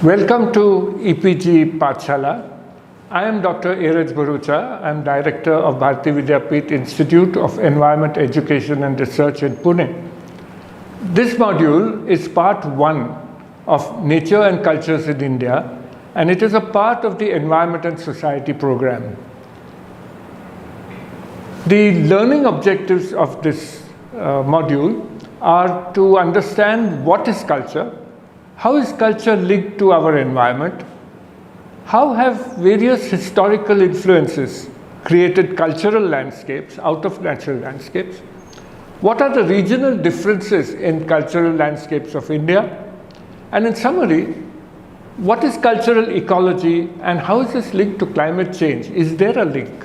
Welcome to EPG Pathshala. I am Dr. Eraj Bharucha. I am Director of Bharati Vidyapith Institute of Environment Education and Research in Pune. This module is part 1 of Nature and Cultures in India, and it is a part of the Environment and Society program. The learning objectives of this module are to understand what is culture, how is culture linked to our environment, how have various historical influences created cultural landscapes out of natural landscapes, what are the regional differences in cultural landscapes of India, and in summary, what is cultural ecology and how is this linked to climate change? Is there a link?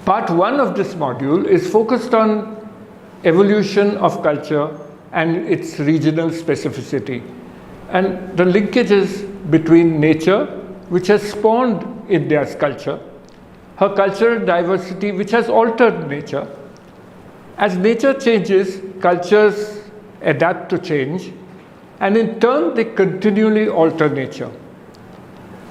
Part 1 of this module is focused on evolution of culture and its regional specificity, and the linkages between nature, which has spawned India's culture, her cultural diversity, which has altered nature. As nature changes, cultures adapt to change, and in turn, they continually alter nature.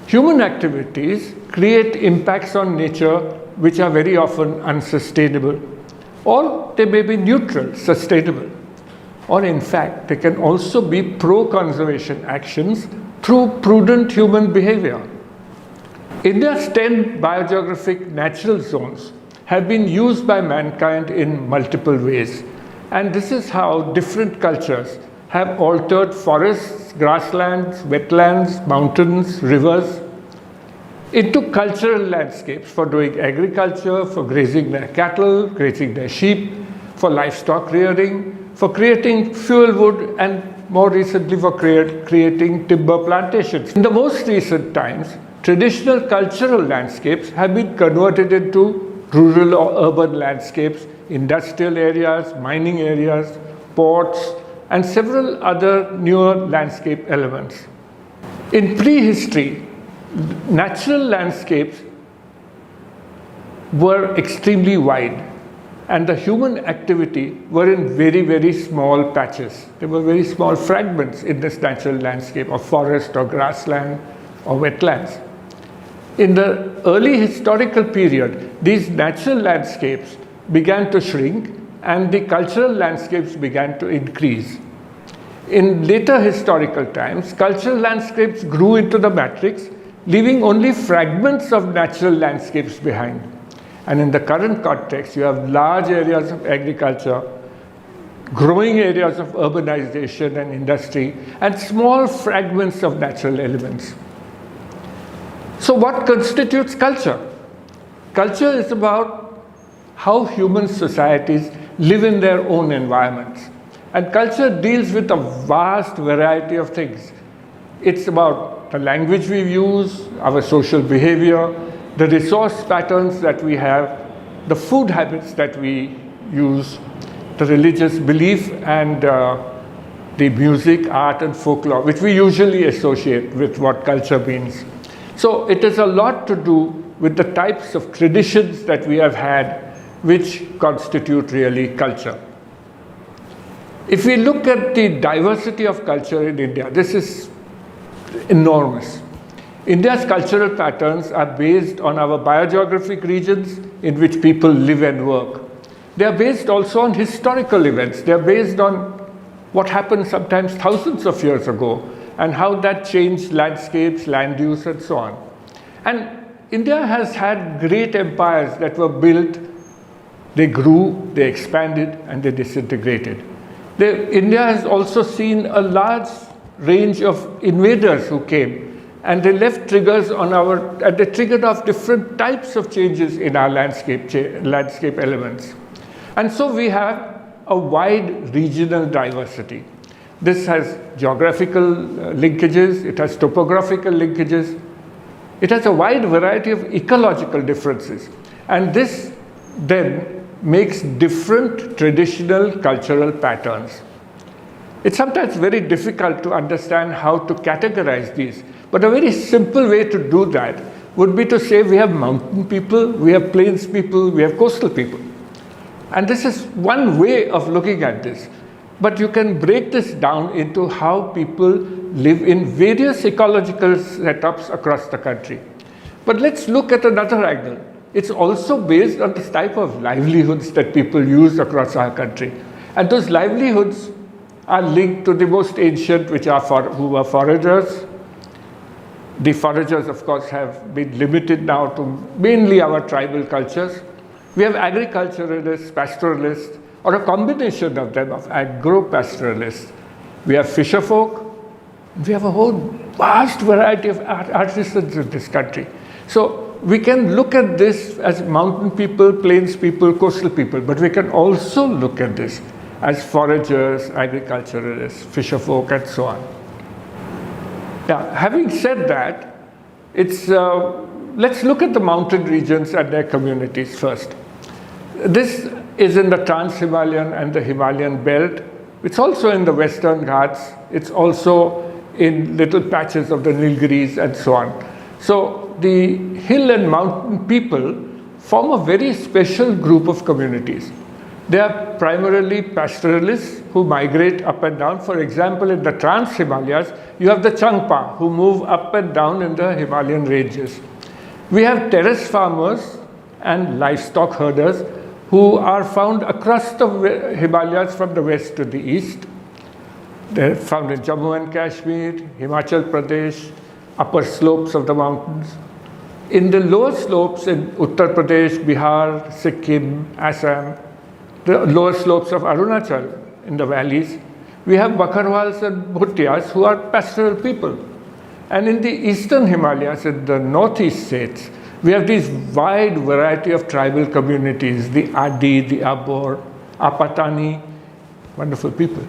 Human activities create impacts on nature which are very often unsustainable, or they may be neutral, sustainable, or in fact, they can also be pro-conservation actions through prudent human behavior. India's 10 biogeographic natural zones have been used by mankind in multiple ways, and this is how different cultures have altered forests, grasslands, wetlands, mountains, rivers into cultural landscapes for doing agriculture, for grazing their cattle, grazing their sheep, for livestock rearing, for creating fuel wood, and more recently for creating timber plantations. In the most recent times, traditional cultural landscapes have been converted into rural or urban landscapes, industrial areas, mining areas, ports, and several other newer landscape elements. In prehistory, natural landscapes were extremely wide, and the human activity were in very, very small patches. There were very small fragments in this natural landscape of forest or grassland or wetlands. In the early historical period, these natural landscapes began to shrink and the cultural landscapes began to increase. In later historical times, cultural landscapes grew into the matrix, leaving only fragments of natural landscapes behind. And in the current context, you have large areas of agriculture, growing areas of urbanization and industry, and small fragments of natural elements. So what constitutes culture? Culture is about how human societies live in their own environments. And culture deals with a vast variety of things. It's about the language we use, our social behavior, the resource patterns that we have, the food habits that we use, the religious belief, and the music, art, and folklore, which we usually associate with what culture means. So it is a lot to do with the types of traditions that we have had which constitute really culture. If we look at the diversity of culture in India, this is enormous. India's cultural patterns are based on our biogeographic regions in which people live and work. They are based also on historical events. They are based on what happened sometimes thousands of years ago and how that changed landscapes, land use, and so on. And India has had great empires that were built, they grew, they expanded, and they disintegrated. India has also seen a large range of invaders who came, and they left triggers on and they triggered off different types of changes in our landscape elements. And so we have a wide regional diversity. This has geographical linkages, it has topographical linkages, it has a wide variety of ecological differences. And this then makes different traditional cultural patterns. It's sometimes very difficult to understand how to categorize these, but a very simple way to do that would be to say we have mountain people, we have plains people, we have coastal people. And this is one way of looking at this. But you can break this down into how people live in various ecological setups across the country. But let's look at another angle. It's also based on this type of livelihoods that people use across our country. And those livelihoods are linked to the most ancient, who were foragers. The foragers, of course, have been limited now to mainly our tribal cultures. We have agriculturalists, pastoralists, or a combination of them, of agro-pastoralists. We have fisher folk. We have a whole vast variety of artisans in this country. So we can look at this as mountain people, plains people, coastal people, but we can also look at this as foragers, agriculturalists, fisher folk, and so on. Now, having said that, let's look at the mountain regions and their communities first. This is in the Trans-Himalayan and the Himalayan belt. It's also in the Western Ghats. It's also in little patches of the Nilgiris and so on. So the hill and mountain people form a very special group of communities. They are primarily pastoralists who migrate up and down. For example, in the Trans-Himalayas, you have the Changpa who move up and down in the Himalayan ranges. We have terrace farmers and livestock herders who are found across the Himalayas from the west to the east. They're found in Jammu and Kashmir, Himachal Pradesh, upper slopes of the mountains. In the lower slopes in Uttar Pradesh, Bihar, Sikkim, Assam, the lower slopes of Arunachal in the valleys, we have Bakarwals and Bhutias who are pastoral people. And in the eastern Himalayas, in the northeast states, we have this wide variety of tribal communities, the Adi, the Abor, Apatani, wonderful people,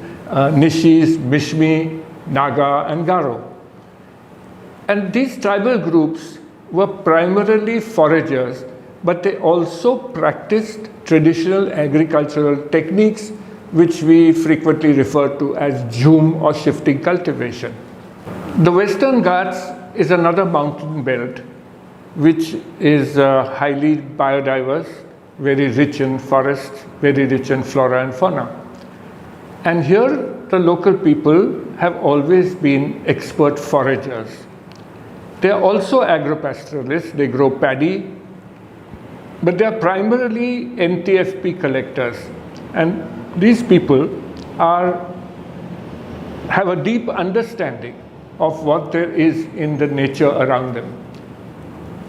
Nishis, Mishmi, Naga, and Garo. And these tribal groups were primarily foragers, but they also practiced traditional agricultural techniques, which we frequently refer to as jhum or shifting cultivation. The Western Ghats is another mountain belt, which is highly biodiverse, very rich in forests, very rich in flora and fauna. And here, the local people have always been expert foragers. They are also agro-pastoralists. They grow paddy, but they are primarily NTFP collectors. And these people have a deep understanding of what there is in the nature around them.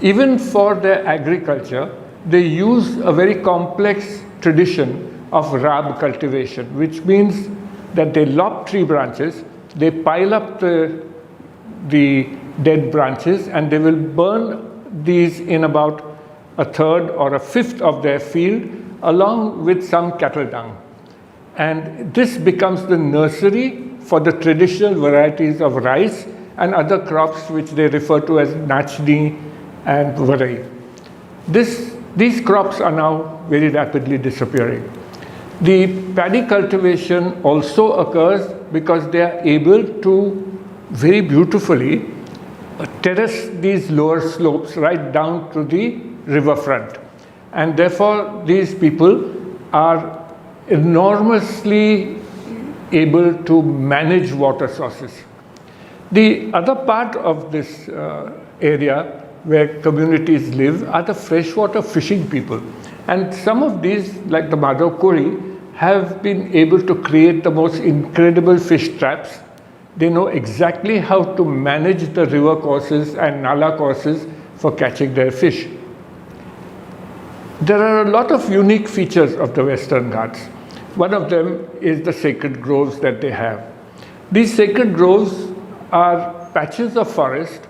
Even for their agriculture, they use a very complex tradition of rab cultivation, which means that they lop tree branches, they pile up the dead branches, and they will burn these in about a third or a fifth of their field, along with some cattle dung. And this becomes the nursery for the traditional varieties of rice and other crops which they refer to as nachni and varai. These crops are now very rapidly disappearing. The paddy cultivation also occurs because they are able to very beautifully terrace these lower slopes right down to the riverfront. And therefore, these people are enormously able to manage water sources. The other part of this area where communities live are the freshwater fishing people. And some of these, like the Madhav Kori, have been able to create the most incredible fish traps. They know exactly how to manage the river courses and nala courses for catching their fish. There are a lot of unique features of the Western Ghats. One of them is the sacred groves that they have. These sacred groves are patches of forest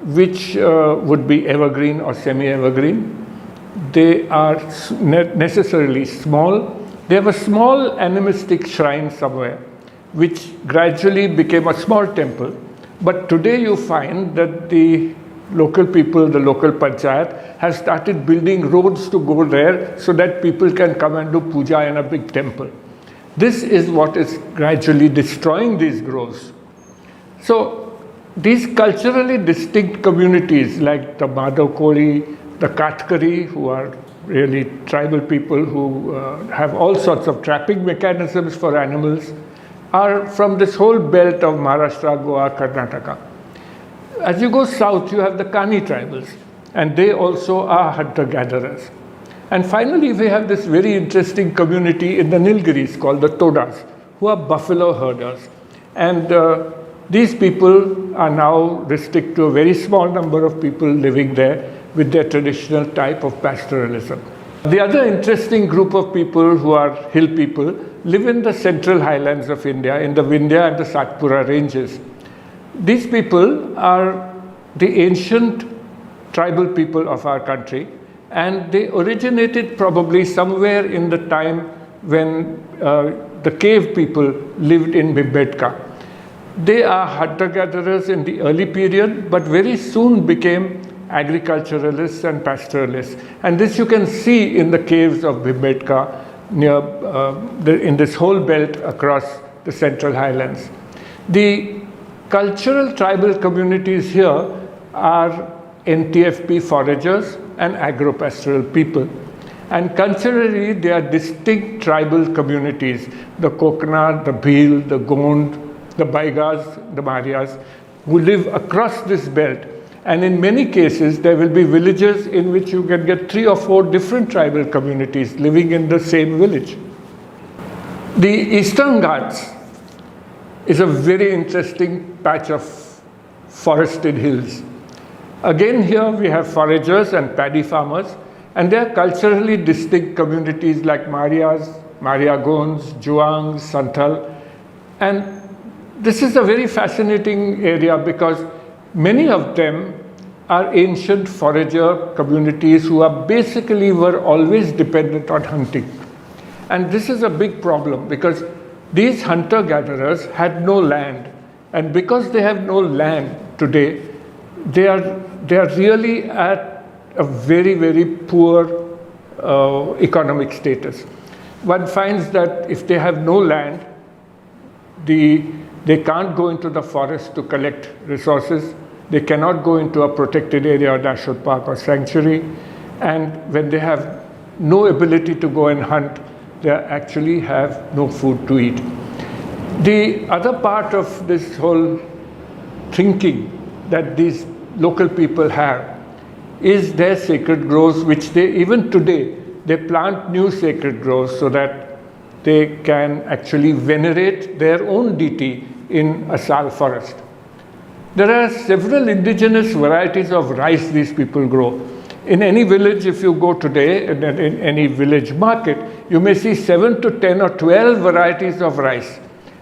which would be evergreen or semi-evergreen. They are necessarily small. They have a small animistic shrine somewhere, which gradually became a small temple. But today you find that the local people, the local panchayat, have started building roads to go there so that people can come and do puja in a big temple. This is what is gradually destroying these groves. So these culturally distinct communities like the Madhav Kori, the Katkari, who are really tribal people who have all sorts of trapping mechanisms for animals, are from this whole belt of Maharashtra, Goa, Karnataka. As you go south, you have the Kani tribals, and they also are hunter-gatherers. And finally, we have this very interesting community in the Nilgiris called the Todas, who are buffalo herders. And these people are now restricted to a very small number of people living there with their traditional type of pastoralism. The other interesting group of people who are hill people live in the central highlands of India, in the Vindhya and the Satpura ranges. These people are the ancient tribal people of our country, and they originated probably somewhere in the time when the cave people lived in Bhimbetka. They are hunter-gatherers in the early period, but very soon became agriculturalists and pastoralists. And this you can see in the caves of Bhimbetka near, in this whole belt across the central highlands. The cultural tribal communities here are NTFP foragers and agro-pastoral people. And culturally, they are distinct tribal communities: the Kokna, the Bhil, the Gond, the Baigas, the Marias, who live across this belt. And in many cases, there will be villages in which you can get 3 or 4 different tribal communities living in the same village. The Eastern Ghats is a very interesting patch of forested hills. Again, here we have foragers and paddy farmers, and they are culturally distinct communities like Marias, Maria Gonds, Juangs, Santhal. And this is a very fascinating area because many of them are ancient forager communities who are basically were always dependent on hunting. And this is a big problem because these hunter-gatherers had no land. And because they have no land today, they are really at a very, very poor economic status. One finds that if they have no land, they can't go into the forest to collect resources. They cannot go into a protected area or national park or sanctuary. And when they have no ability to go and hunt, they actually have no food to eat. The other part of this whole thinking that these local people have is their sacred groves, which they, even today, they plant new sacred groves so that they can actually venerate their own deity in a sal forest. There are several indigenous varieties of rice these people grow. In any village, if you go today, in any village market, you may see 7 to 10 or 12 varieties of rice.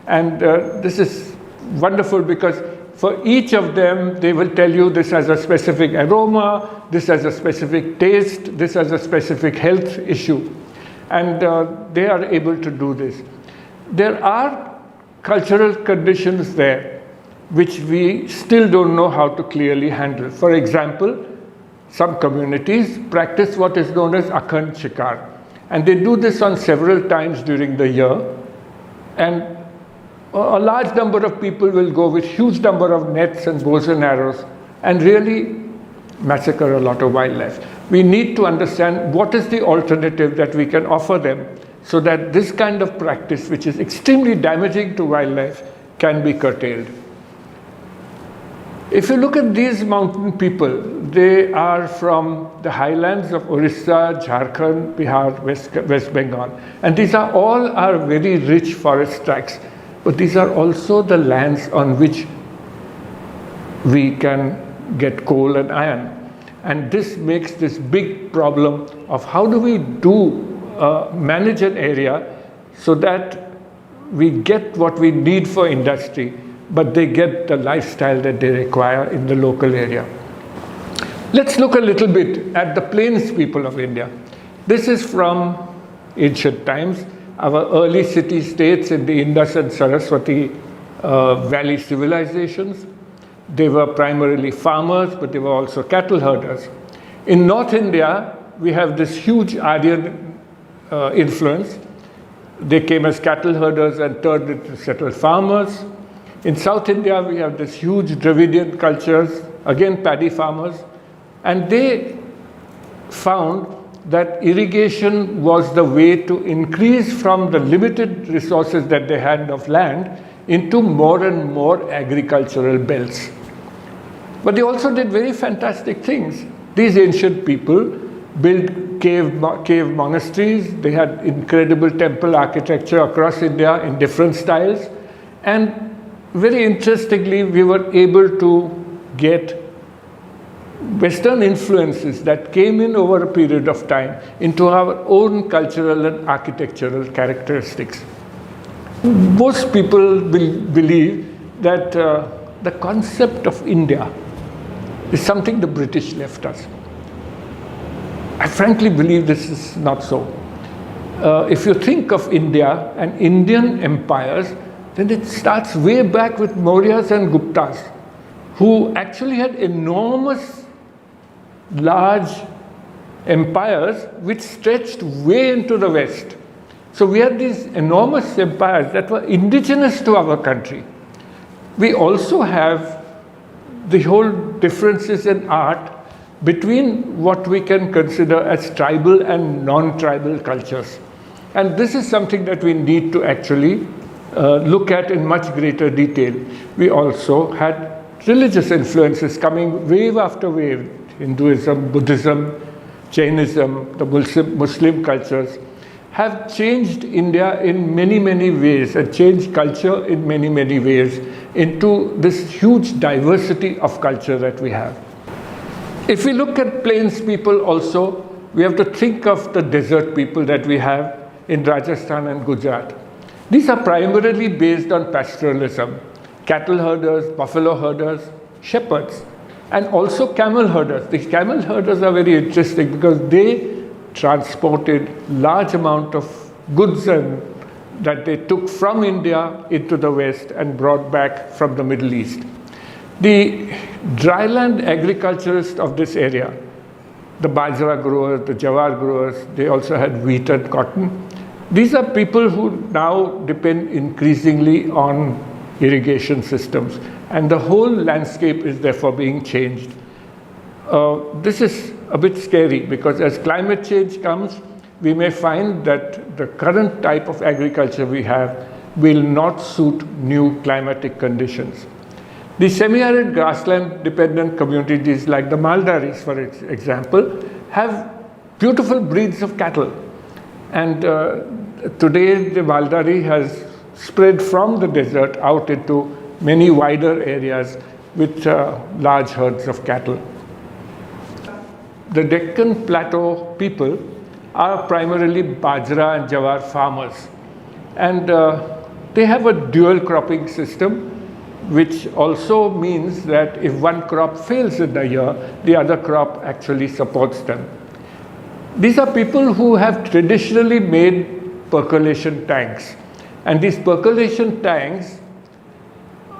And this is wonderful because for each of them, they will tell you this has a specific aroma, this has a specific taste, this has a specific health issue. And they are able to do this. There are cultural conditions there which we still don't know how to clearly handle. For example, some communities practice what is known as Akhand Shikar. And they do this on several times during the year. And a large number of people will go with huge number of nets and bows and arrows and really massacre a lot of wildlife. We need to understand what is the alternative that we can offer them so that this kind of practice, which is extremely damaging to wildlife, can be curtailed. If you look at these mountain people, they are from the highlands of Orissa, Jharkhand, Bihar, West Bengal. And these are all our very rich forest tracts. But these are also the lands on which we can get coal and iron. And this makes this big problem of how do we manage an area so that we get what we need for industry, but they get the lifestyle that they require in the local area. Let's look a little bit at the plains people of India. This is from ancient times, our early city-states in the Indus and Saraswati Valley civilizations. They were primarily farmers, but they were also cattle herders. In North India, we have this huge Aryan influence. They came as cattle herders and turned into settled farmers. In South India, we have this huge Dravidian cultures, again paddy farmers. And they found that irrigation was the way to increase from the limited resources that they had of land into more and more agricultural belts. But they also did very fantastic things. These ancient people built cave monasteries. They had incredible temple architecture across India in different styles. And very interestingly, we were able to get Western influences that came in over a period of time into our own cultural and architectural characteristics. Most people believe that the concept of India is something the British left us. I frankly believe this is not so. If you think of India and Indian empires, then it starts way back with Mauryas and Guptas, who actually had enormous, large empires which stretched way into the West. So we had these enormous empires that were indigenous to our country. We also have the whole differences in art between what we can consider as tribal and non-tribal cultures. And this is something that we need to actually look at in much greater detail. We also had religious influences coming wave after wave. Hinduism, Buddhism, Jainism, the Muslim cultures have changed India in many, many ways and changed culture in many, many ways into this huge diversity of culture that we have. If we look at plains people also, we have to think of the desert people that we have in Rajasthan and Gujarat. These are primarily based on pastoralism, cattle herders, buffalo herders, shepherds, and also camel herders. The camel herders are very interesting because they transported large amount of goods and that they took from India into the West and brought back from the Middle East. The dryland agriculturists of this area, the bajra growers, the jawar growers, they also had wheat and cotton. These are people who now depend increasingly on irrigation systems, and the whole landscape is therefore being changed. This is a bit scary because as climate change comes, we may find that the current type of agriculture we have will not suit new climatic conditions. The semi-arid grassland dependent communities like the Maldaris, for example, have beautiful breeds of cattle. And today the Maldari has spread from the desert out into many wider areas with large herds of cattle. The Deccan Plateau people are primarily bajra and jawar farmers, and they have a dual cropping system, which also means that if one crop fails in a year, the other crop actually supports them. These are people who have traditionally made percolation tanks, and these percolation tanks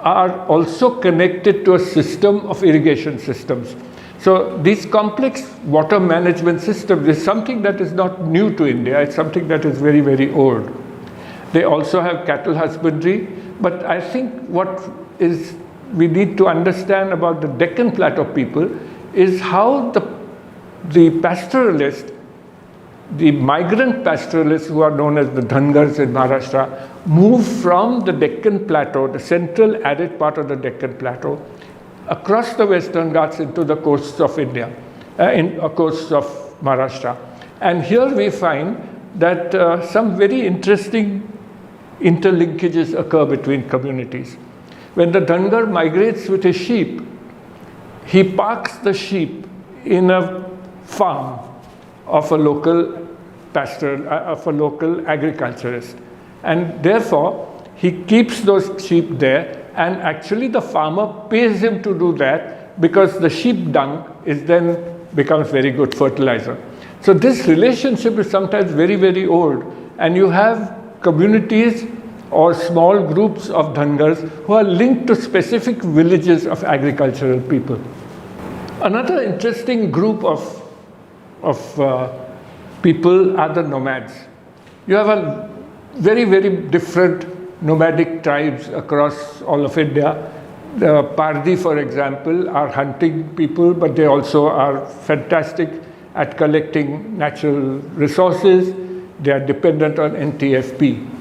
are also connected to a system of irrigation systems. So these complex water management systems is something that is not new to India. It's something that is very, very old. They also have cattle husbandry, but I think what is we need to understand about the Deccan Plateau people is how the pastoralists, the migrant pastoralists who are known as the Dhangars in Maharashtra, move from the Deccan Plateau, the central arid part of the Deccan Plateau, across the Western Ghats into the coasts of India, coasts of Maharashtra. And here we find that some very interesting interlinkages occur between communities. When the Dhangar migrates with his sheep, he parks the sheep in a farm of a local pastor, of a local agriculturist. And therefore, he keeps those sheep there, and actually the farmer pays him to do that because the sheep dung is then becomes very good fertilizer. So this relationship is sometimes very, very old, and you have communities or small groups of Dhangars who are linked to specific villages of agricultural people. Another interesting group of people are the nomads. You have a very, very different nomadic tribes across all of India. The Pardi, for example, are hunting people, but they also are fantastic at collecting natural resources. They are dependent on NTFP.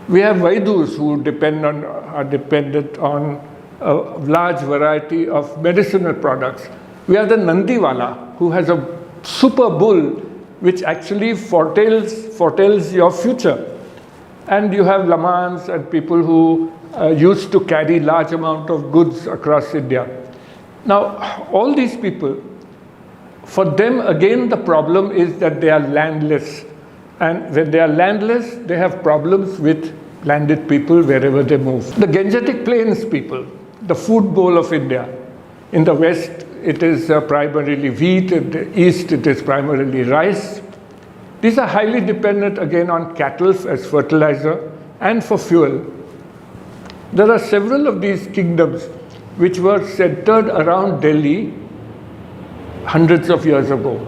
We have Vaidus who are dependent on a large variety of medicinal products. We have the Nandiwala, who has a super bull which actually foretells your future. And you have lamans and people who used to carry large amount of goods across India. Now, all these people, for them again the problem is that they are landless. And when they are landless, they have problems with landed people wherever they move. The Gangetic Plains people, the food bowl of India. In the west, it is primarily wheat. In the east, it is primarily rice. These are highly dependent again on cattle as fertilizer and for fuel. There are several of these kingdoms which were centered around Delhi hundreds of years ago.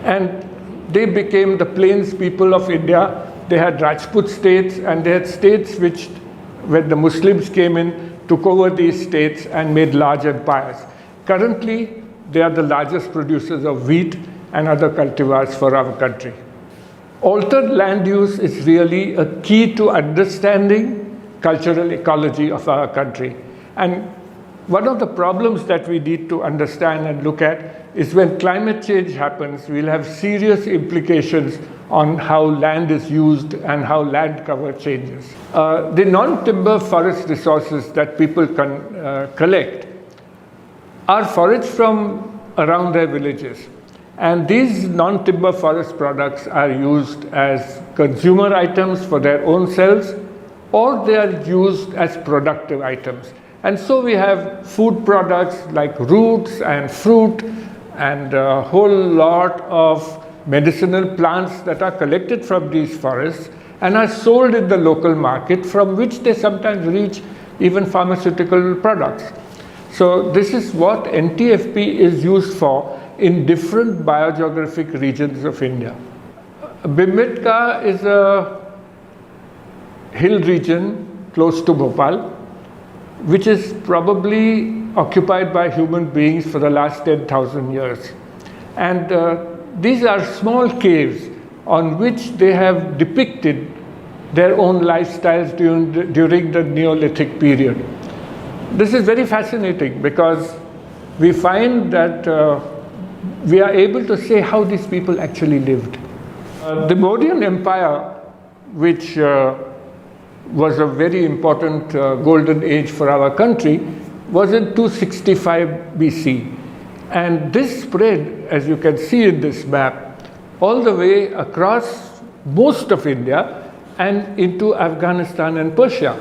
And they became the plains people of India. They had Rajput states, and they had states which, when the Muslims came in, took over these states and made large empires. Currently, they are the largest producers of wheat and other cultivars for our country. Altered land use is really a key to understanding cultural ecology of our country. And one of the problems that we need to understand and look at is when climate change happens, we'll have serious implications on how land is used and how land cover changes. The non-timber forest resources that people can collect are foraged from around their villages. And these non-timber forest products are used as consumer items for their own selves, or they are used as productive items. And so we have food products like roots and fruit and a whole lot of medicinal plants that are collected from these forests and are sold in the local market, from which they sometimes reach even pharmaceutical products. So this is what NTFP is used for in different biogeographic regions of India. Bhimbetka is a hill region close to Bhopal, which is probably occupied by human beings for the last 10,000 years. And these are small caves on which they have depicted their own lifestyles during the Neolithic period. This is very fascinating because we find that we are able to say how these people actually lived. The Mauryan Empire, which was a very important golden age for our country, was in 265 BC. And this spread, as you can see in this map, all the way across most of India and into Afghanistan and Persia.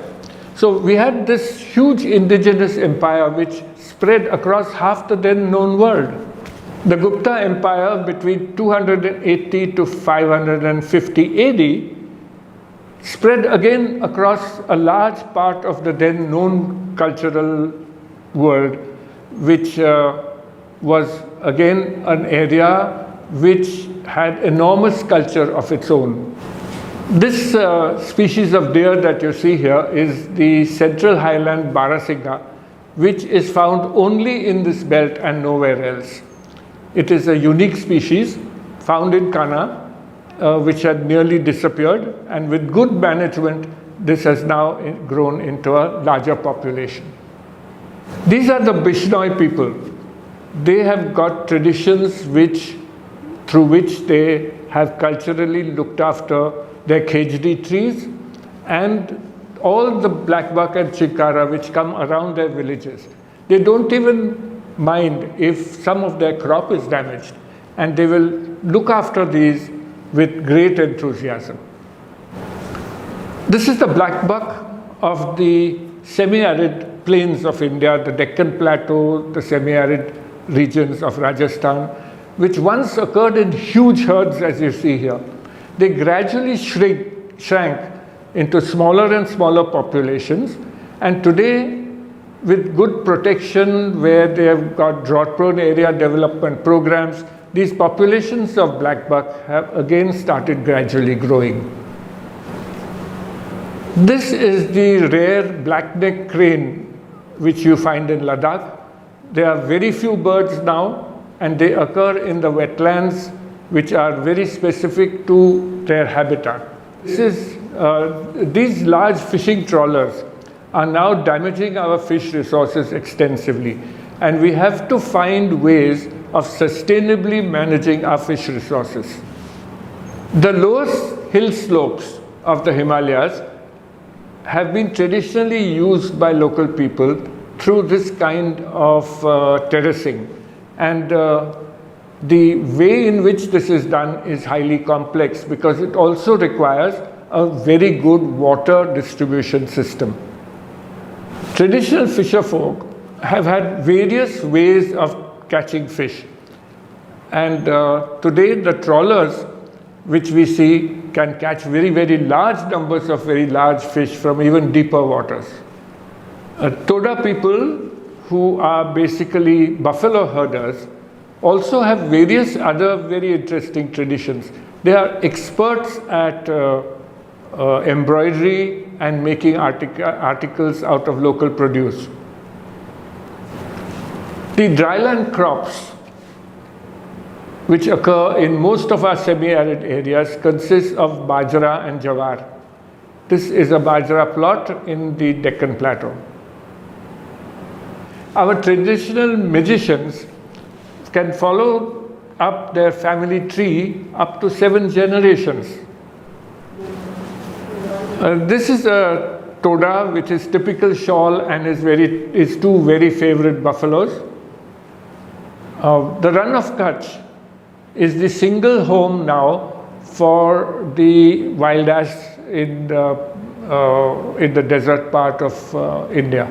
So we had this huge indigenous empire which spread across half the then known world. The Gupta Empire between 280 to 550 AD spread again across a large part of the then known cultural world, which was again an area which had enormous culture of its own. This species of deer that you see here is the Central Highland Barasingha, which is found only in this belt and nowhere else. It is a unique species found in Kanha, which had nearly disappeared, and with good management, this has now grown into a larger population. These are the Bishnoi people. They have got traditions through which they have culturally looked after their khejdi trees and all the blackbuck and chinkara which come around their villages. They don't even mind if some of their crop is damaged, and they will look after these with great enthusiasm. This is the blackbuck of the semi-arid plains of India, the Deccan Plateau, the semi-arid regions of Rajasthan, which once occurred in huge herds, as you see here. They gradually shrank into smaller and smaller populations, and today, with good protection, where they have got drought-prone area development programs, these populations of blackbuck have again started gradually growing. This is the rare black-necked crane which you find in Ladakh. There are very few birds now, and they occur in the wetlands which are very specific to their habitat. These large fishing trawlers are now damaging our fish resources extensively, and we have to find ways of sustainably managing our fish resources. The lowest hill slopes of the Himalayas have been traditionally used by local people through this kind of terracing, and the way in which this is done is highly complex because it also requires a very good water distribution system. Traditional fisher folk have had various ways of catching fish, and today the trawlers which we see can catch very, very large numbers of very large fish from even deeper waters. Toda people, who are basically buffalo herders, also have various other very interesting traditions. They are experts at embroidery and making articles out of local produce. The dryland crops, which occur in most of our semi-arid areas, consist of bajra and jawar. This is a bajra plot in the Deccan Plateau. Our traditional magicians can follow up their family tree up to 7 generations. This is a toda, which is typical shawl and is two very favorite buffaloes. The Run of Kutch is the single home now for the wild ass in the desert part of India.